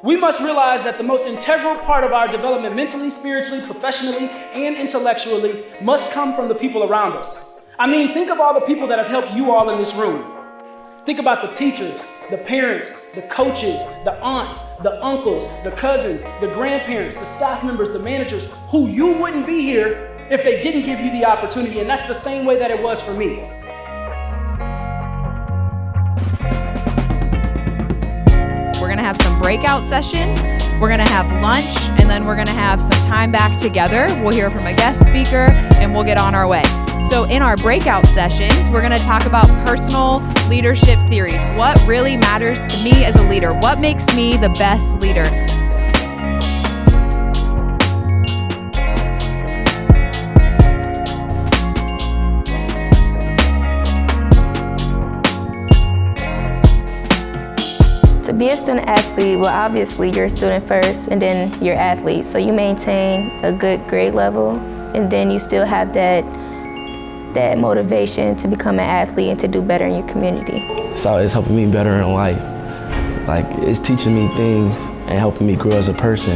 We must realize that the most integral part of our development mentally, spiritually, professionally, and intellectually must come from the people around us. I mean, think of all the people that have helped you all in this room. Think about the teachers, the parents, the coaches, the aunts, the uncles, the cousins, the grandparents, the staff members, the managers, who you wouldn't be here if they didn't give you the opportunity. And that's the same way that it was for me. We're gonna have some breakout sessions, we're gonna have lunch, and then we're gonna have some time back together. We'll hear from a guest speaker, and we'll get on our way. So in our breakout sessions, we're gonna talk about personal leadership theories. What really matters to me as a leader? What makes me the best leader? To be a student athlete, well, obviously you're a student first and then you're athlete. So you maintain a good grade level and then you still have that motivation to become an athlete and to do better in your community. So it's helping me better in life. Like, it's teaching me things and helping me grow as a person.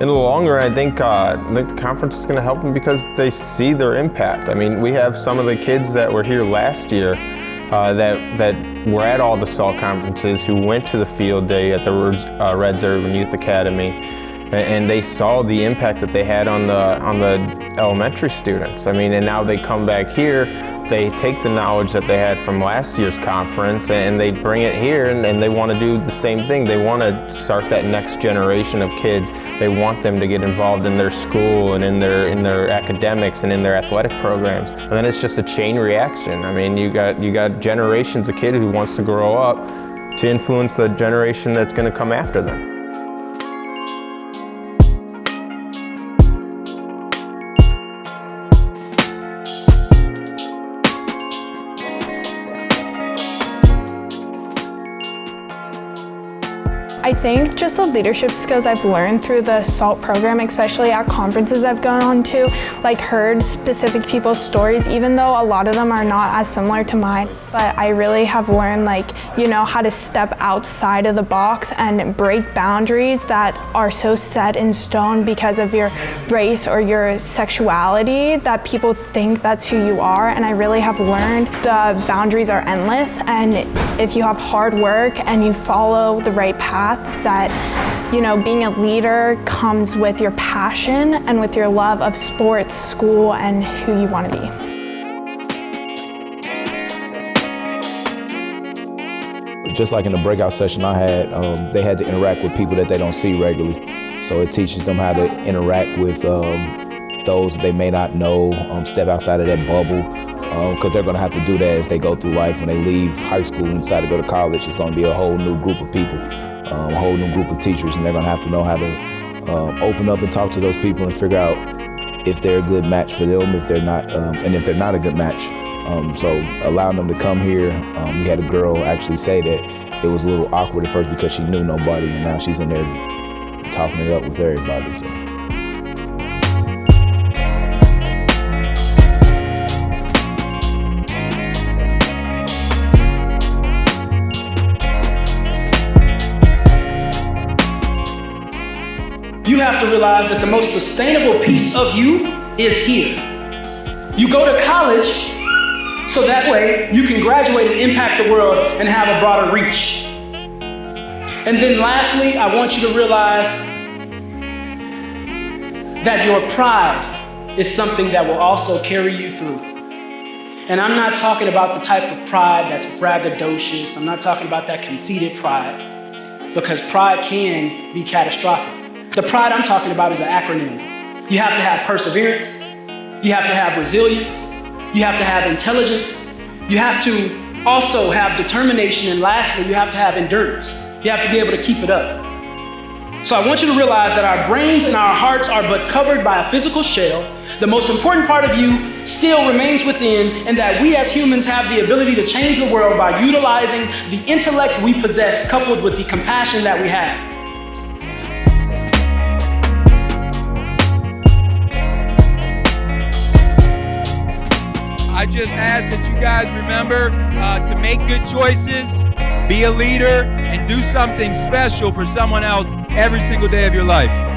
In the long run, I think the conference is going to help them because they see their impact. I mean, we have some of the kids that were here last year that were at all the SALT conferences who went to the field day at the Reds Urban Youth Academy, and they saw the impact that they had on the elementary students. I mean, and now they come back here, they take the knowledge that they had from last year's conference and they bring it here and they want to do the same thing. They want to start that next generation of kids. They want them to get involved in their school and in their academics and in their athletic programs. And then it's just a chain reaction. I mean, you got generations of kids who wants to grow up to influence the generation that's going to come after them. I think just the leadership skills I've learned through the SALT program, especially at conferences I've gone to, like heard specific people's stories, even though a lot of them are not as similar to mine. But I really have learned, how to step outside of the box and break boundaries that are so set in stone because of your race or your sexuality that people think that's who you are. And I really have learned the boundaries are endless, and if you have hard work and you follow the right path, that being a leader comes with your passion and with your love of sports, school, and who you want to be. Just like in the breakout session I had, they had to interact with people that they don't see regularly. So it teaches them how to interact with those that they may not know, step outside of that bubble, because they're going to have to do that as they go through life. When they leave high school and decide to go to college, it's going to be a whole new group of people, a whole new group of teachers, and they're going to have to know how to open up and talk to those people and figure out if they're a good match for them, if they're not, and if they're not a good match. So allowing them to come here, we had a girl actually say that it was a little awkward at first because she knew nobody, and now she's in there talking it up with everybody. So. You have to realize that the most sustainable piece of you is here. You go to college so that way you can graduate and impact the world and have a broader reach. And then lastly, I want you to realize that your pride is something that will also carry you through. And I'm not talking about the type of pride that's braggadocious. I'm not talking about that conceited pride, because pride can be catastrophic. The pride I'm talking about is an acronym. You have to have perseverance. You have to have resilience. You have to have intelligence. You have to also have determination. And lastly, you have to have endurance. You have to be able to keep it up. So I want you to realize that our brains and our hearts are but covered by a physical shell. The most important part of you still remains within, and that we as humans have the ability to change the world by utilizing the intellect we possess coupled with the compassion that we have. I just ask that you guys remember to make good choices, be a leader, and do something special for someone else every single day of your life.